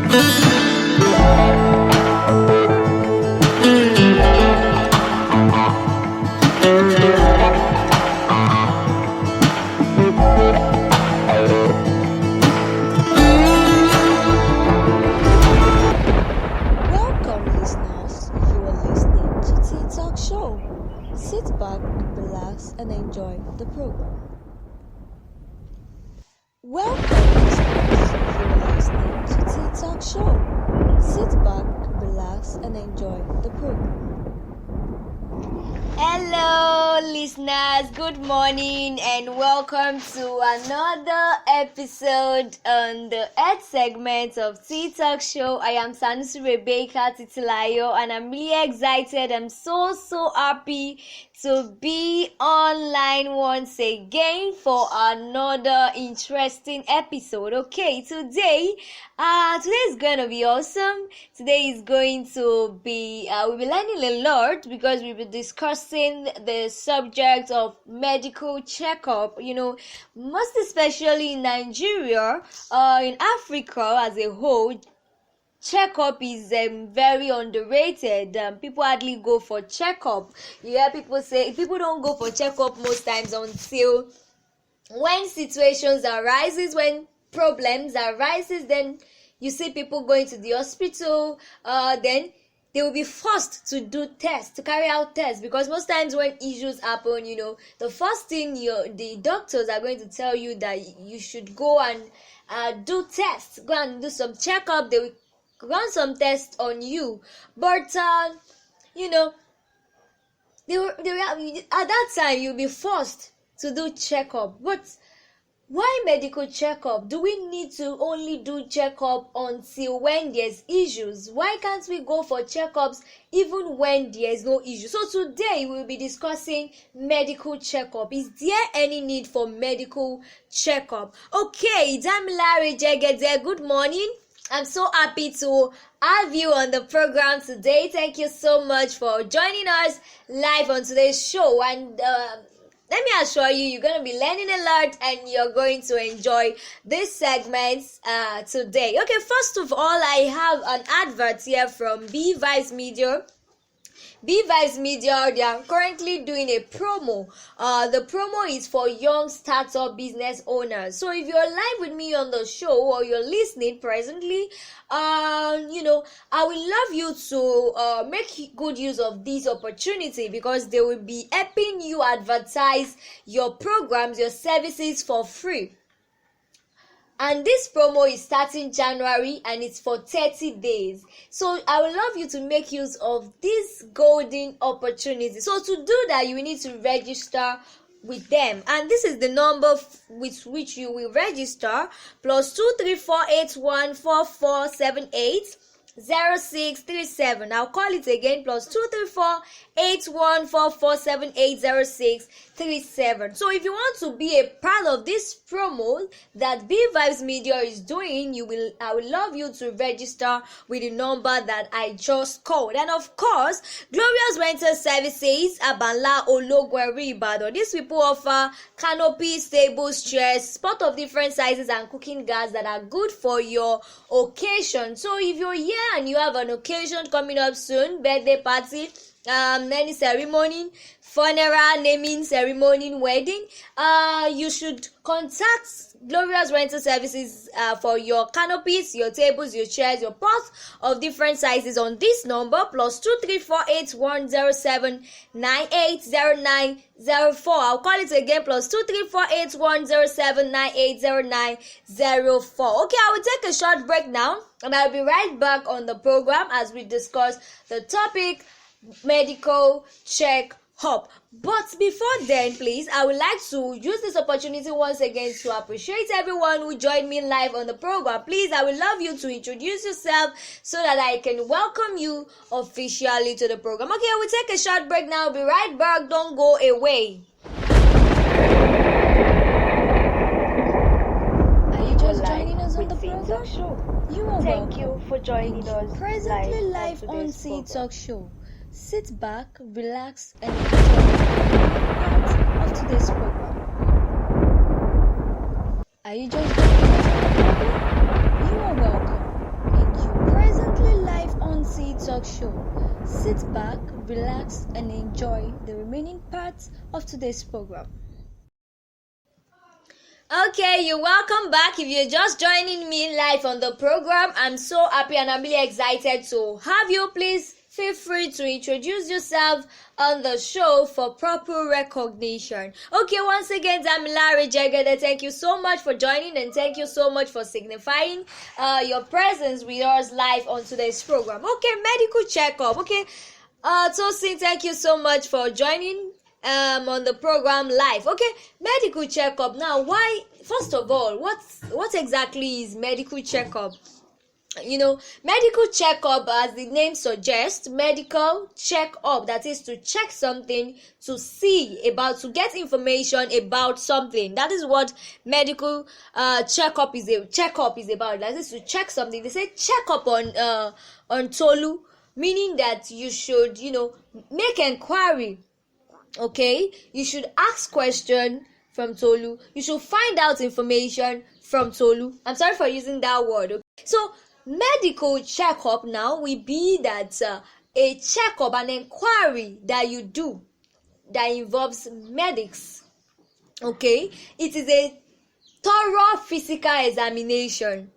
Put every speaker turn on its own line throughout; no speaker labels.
Sit back, relax, and enjoy the program. Welcome, listeners. You are listening to Tea Talk Show. Sit back, relax, and enjoy the program.
Hello, listeners. Good morning, and welcome to another episode on the 8th segment of Tea Talk Show. I am Sanusi Rebecca Titilayo, and I'm really excited. I'm so happy to be online once again for another interesting episode. Okay, today is going to be awesome. Today is going to be we'll be learning a lot because we'll be discussing the subject of medical checkup. Most especially in Nigeria, in Africa as a whole, checkup is very underrated. People hardly go for checkup. You hear people say people don't go for checkup most times until when situations arises, when problems arises, then you see people going to the hospital. Then they will be forced to do tests, to carry out tests, because most times when issues happen, the first thing the doctors are going to tell you that you should go and do tests, go and do some checkup. They will run some tests on you, but at that time you'll be forced to do checkup. But why medical checkup? Do we need to only do checkup until when there's issues? Why can't we go for checkups even when there's no issue? So today we'll be discussing medical checkup. Is there any need for medical checkup? Okay, Damilare Jegede, good morning. I'm so happy to have you on the program today. Thank you so much for joining us live on today's show. And let me assure you, you're going to be learning a lot and you're going to enjoy this segment today. Okay, first of all, I have an advert here from B Vibes Media. B Vibes Media, they are currently doing a promo. The promo is for young startup business owners. So if you're live with me on the show or you're listening presently, I would love you to make good use of this opportunity, because they will be helping you advertise your programs, your services for free. And this promo is starting January and it's for 30 days. So I would love you to make use of this golden opportunity. So to do that, you will need to register with them. And this is the number with which you will register: +234814478 0637. I'll call it again: +234814478 So if you want to be a part of this promo that B Vibes Media is doing, I would love you to register with the number that I just called. And of course, Glorious Rental Services, Abanla Ologweri Ibadan. These people offer canopies, tables, chairs, spot of different sizes, and cooking gas that are good for your occasion. So if you're here and you have an occasion coming up soon, birthday party, any ceremony, funeral, naming ceremony, wedding, you should contact Glorious Rental Services for your canopies, your tables, your chairs, your pots of different sizes on this number: +2348107980904. I'll call it again: +2348107980904. Okay, I will take a short break now, and I'll be right back on the program as we discuss the topic medical check-up. But before then, please, I would like to use this opportunity once again to appreciate everyone who joined me live on the program. Please, I would love you to introduce yourself so that I can welcome you officially to the program. Okay, I will take a short break now. I'll be right back. Don't go away.
Are you just joining us on the program? You are welcome.
Thank you for joining us.
Presently live on Tea Talk Show. Sit back, relax, and enjoy part of today's program. Are you just joining us on the program? You are welcome, and show. Sit back, relax, and enjoy the remaining parts of today's program.
Okay, you're welcome back. If you're just joining me live on the program, I'm so happy and I'm really excited to have you. Please feel free to introduce yourself on the show for proper recognition. Okay, once again, I'm Larry Jegede. Thank you so much for joining and thank you so much for signifying your presence with us live on today's program. Okay, medical checkup. Okay, Tosin, thank you so much for joining on the program live. Okay, medical checkup. Now, why, first of all, what exactly is medical checkup? Medical checkup, as the name suggests, medical checkup, that is to check something, to get information about something. That is what medical checkup is about. That is to check something. They say check up on Tolu, meaning that you should make inquiry. Okay, you should ask question from Tolu. You should find out information from Tolu. I'm sorry for using that word. Okay? So medical checkup now will be that a checkup, an inquiry that you do that involves medics. Okay, it is a thorough physical examination.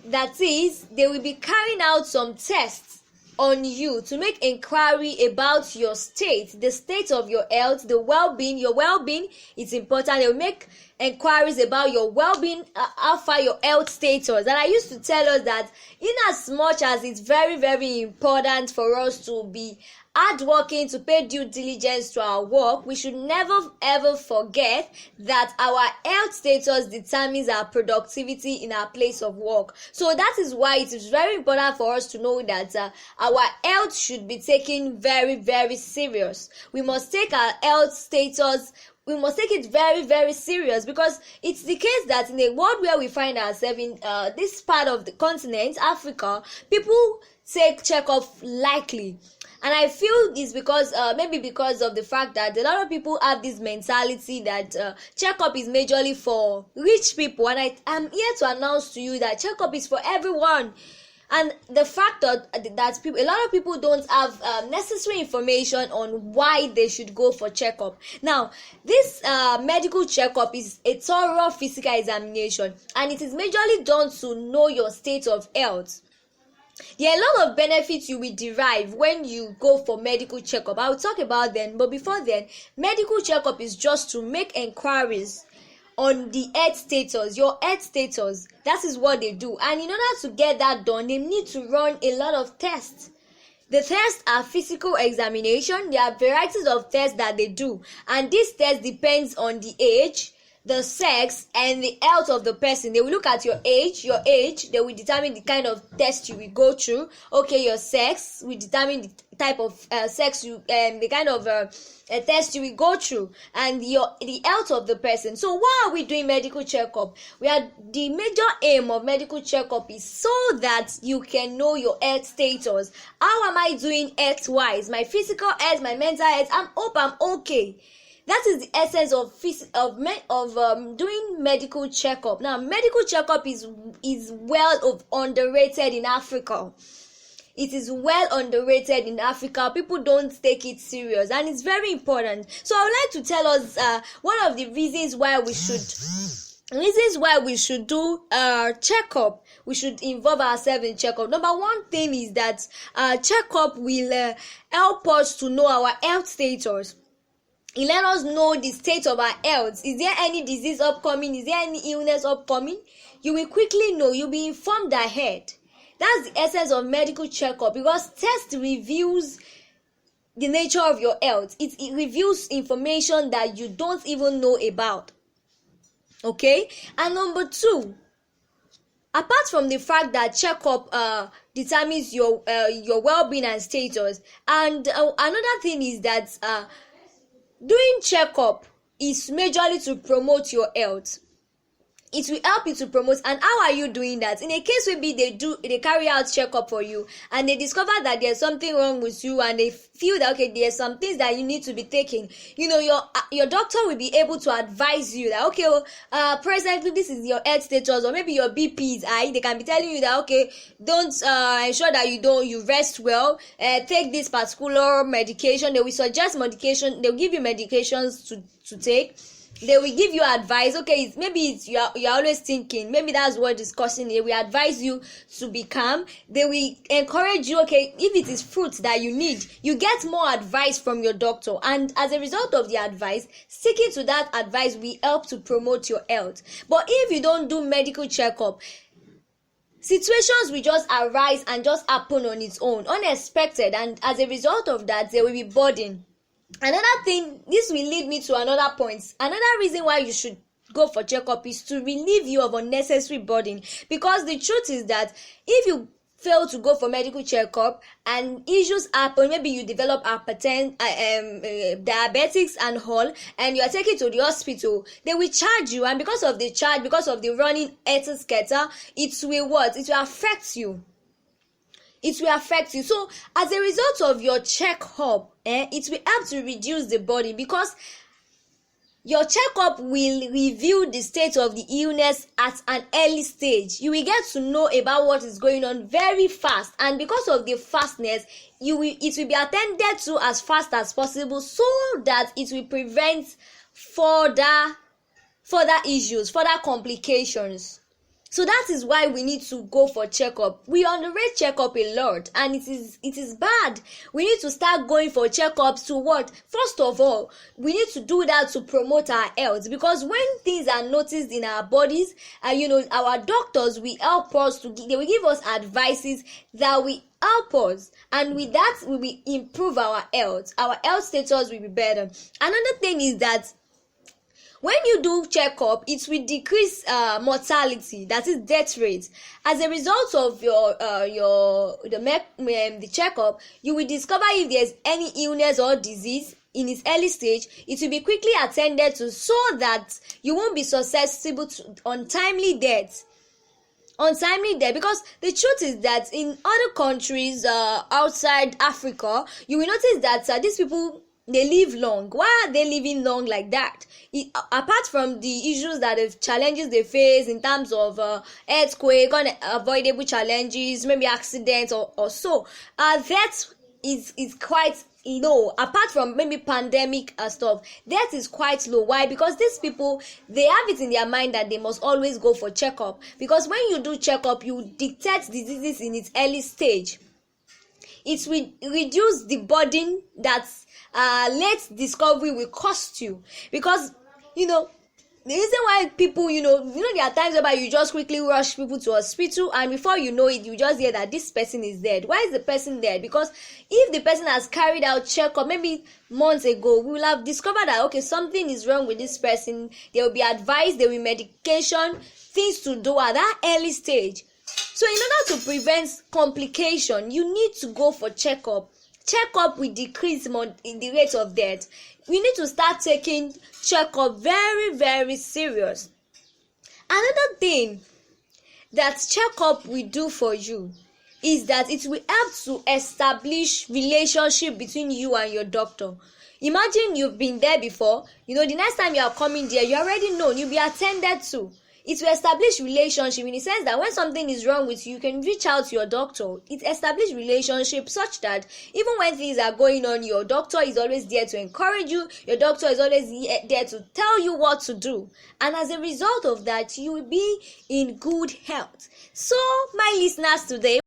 That is, they will be carrying out some tests on you to make inquiry about your state, the state of your health, the well-being. Your well-being is important. They will make inquiries about your well-being, how far your health status. And I used to tell us that in as much as it's very, very important for us to be hardworking, to pay due diligence to our work, we should never ever forget that our health status determines our productivity in our place of work. So that is why it is very important for us to know that our health should be taken very, very serious. We must take our health status, we must take it very, very serious, because it's the case that in a world where we find ourselves in this part of the continent, Africa, people take checkup lightly. And I feel it's because maybe because of the fact that a lot of people have this mentality that checkup is majorly for rich people, and I'm here to announce to you that checkup is for everyone. And the fact that a lot of people don't have necessary information on why they should go for checkup. Now, this medical checkup is a thorough physical examination, and it is majorly done to know your state of health. There are a lot of benefits you will derive when you go for medical checkup. I will talk about them, but before then, medical checkup is just to make inquiries on the health status, your health status. That is what they do. And in order to get that done, they need to run a lot of tests. The tests are physical examination. There are varieties of tests that they do, and this test depends on the age, the sex, and the health of the person. They will look at your age. They will determine the kind of test you will go through. Okay, your sex will determine the type of sex you the kind of test you will go through, and the health of the person. So why are we doing medical checkup? The major aim of medical checkup is so that you can know your health status. How am I doing health wise? My physical health, my mental health. I'm okay. That is the essence of doing medical checkup. Now, medical checkup is well underrated in Africa. It is well underrated in Africa. People don't take it serious, and it's very important. So I would like to tell us one of the reasons why we should do checkup. We should involve ourselves in checkup. Number one thing is that checkup will help us to know our health status. It let us know the state of our health. Is there any disease upcoming? Is there any illness upcoming? You will quickly know. You'll be informed ahead. That's the essence of medical checkup, because test reveals the nature of your health. It reveals information that you don't even know about. Okay? And number two, apart from the fact that checkup determines your well-being and status, and another thing is that doing checkup is majorly to promote your health. it will help you to promote. And how are you doing that? In a case maybe they carry out checkup for you and they discover that there's something wrong with you, and they feel that okay, there's some things that you need to be taking, your doctor will be able to advise you that okay, presently this is your health status, or maybe your BP is high. They can be telling you that okay, don't ensure that you rest well, take this particular medication. They will suggest medication, they'll give you medications to take. They will give you advice. Okay, you're always thinking, maybe that's what is causing it. They will advise you to be calm. They will encourage you. Okay, if it is fruit that you need, you get more advice from your doctor, and as a result of the advice, sticking to that advice will help to promote your health. But if you don't do medical checkup, situations will just arise and just happen on its own, unexpected, and as a result of that, there will be burden. Another thing, this will lead me to another point. Another reason why you should go for checkup is to relieve you of unnecessary burden, because the truth is that if you fail to go for medical checkup and issues happen, maybe you develop hypertension, diabetics and all, and you are taken to the hospital, they will charge you, and because of the running etiquette, it will affect you. It will affect you. So as a result of your checkup, it will help to reduce the burden, because your checkup will reveal the state of the illness at an early stage. You will get to know about what is going on very fast, and because of the fastness, it will be attended to as fast as possible, so that it will prevent further issues, further complications. So that is why we need to go for checkup. We underrate checkup a lot, and it is bad. We need to start going for checkups to what? First of all, we need to do that to promote our health, because when things are noticed in our bodies, our doctors will help us they will give us advices that will help us, and with that we will improve our health. Our health status will be better. Another thing is that when you do checkup, it will decrease mortality, that is death rate. As a result of the checkup, you will discover if there's any illness or disease in its early stage. It will be quickly attended to, so that you won't be susceptible to untimely death. Because the truth is that in other countries outside Africa, you will notice that these people, they live long. Why are they living long like that? Apart from the issues challenges they face in terms of earthquake, unavoidable challenges, maybe accidents or so, that is quite low. Apart from maybe pandemic stuff, that is quite low. Why? Because these people, they have it in their mind that they must always go for checkup, because when you do checkup, you detect diseases in its early stage. It will reduce the burden that late discovery will cost you, because the reason why people, there are times whereby you just quickly rush people to hospital, and before you know it, you just hear that this person is dead. Why is the person dead? Because if the person has carried out checkup maybe months ago, we will have discovered that okay, something is wrong with this person. They will be advised, there will be medication, things to do at that early stage. So in order to prevent complication, you need to go for checkup. Checkup will decrease in the rate of death. We need to start taking checkup very, very serious. Another thing that checkup will do for you is that it will help to establish relationship between you and your doctor. Imagine you've been there before. The next time you are coming there, you already know, you'll be attended to. It will establish relationship in the sense that when something is wrong with you, you can reach out to your doctor. It establishes relationship such that even when things are going on, your doctor is always there to encourage you. Your doctor is always there to tell you what to do. And as a result of that, you will be in good health. So, my listeners today,